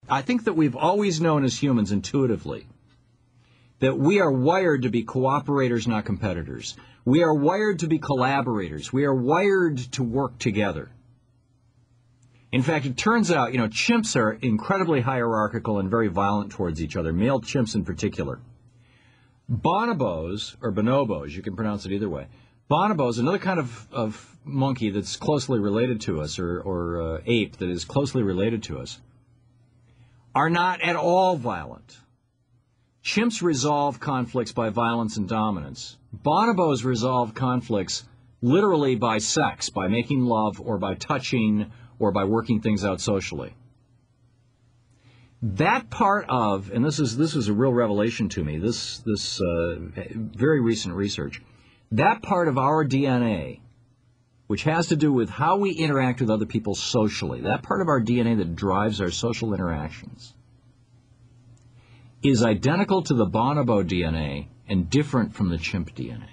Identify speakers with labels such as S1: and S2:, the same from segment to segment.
S1: I think that we've always known as humans intuitively that we are wired to be cooperators, not competitors. We are wired to be collaborators. We are wired to work together. In fact, it turns out, chimps are incredibly hierarchical and very violent towards each other, male chimps in particular. Bonobos, or bonobos, you can pronounce it either way. Bonobos, another kind of monkey that's closely related to us, or ape that is closely related to us, are not at all violent. Chimps resolve conflicts by violence and dominance. Bonobos resolve conflicts literally by sex, by making love, or by touching, or by working things out socially. That part of, and this is a real revelation to me, this very recent research, that part of our DNA, which has to do with how we interact with other people socially, that part of our DNA that drives our social interactions, is identical to the bonobo DNA and different from the chimp DNA.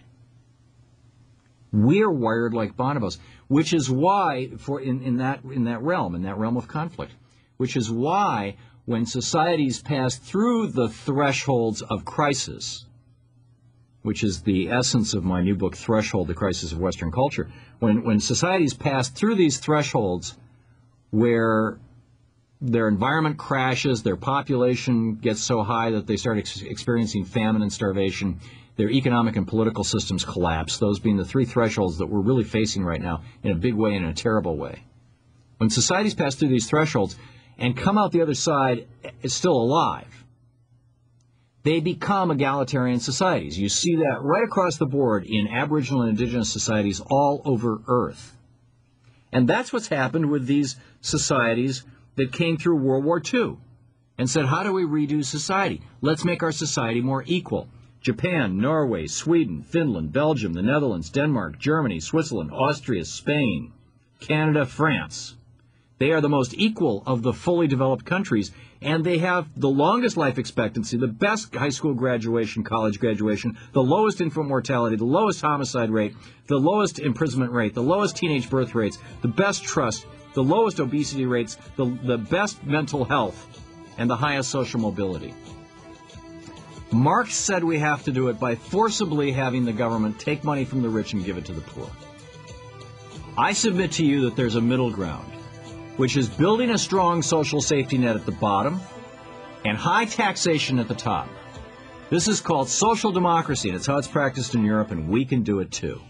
S1: We're wired like bonobos, which is why, in that realm of conflict, which is why when societies pass through the thresholds of crisis, which is the essence of my new book, Threshold, The Crisis of Western Culture, when societies pass through these thresholds where their environment crashes, their population gets so high that they start experiencing famine and starvation, their economic and political systems collapse, those being the three thresholds that we're really facing right now in a big way and in a terrible way. When societies pass through these thresholds and come out the other side still alive, they become egalitarian societies. You see that right across the board in Aboriginal and Indigenous societies all over Earth. And that's what's happened with these societies that came through World War II and said, how do we redo society? Let's make our society more equal. Japan, Norway, Sweden, Finland, Belgium, the Netherlands, Denmark, Germany, Switzerland, Austria, Spain, Canada, France. They are the most equal of the fully developed countries, and they have the longest life expectancy, the best high school graduation, college graduation, the lowest infant mortality, the lowest homicide rate, the lowest imprisonment rate, the lowest teenage birth rates, the best trust, the lowest obesity rates, the best mental health, and the highest social mobility. Marx said we have to do it by forcibly having the government take money from the rich and give it to the poor. I submit to you that there's a middle ground, which is building a strong social safety net at the bottom and high taxation at the top. This is called social democracy, and it's how it's practiced in Europe, and we can do it too.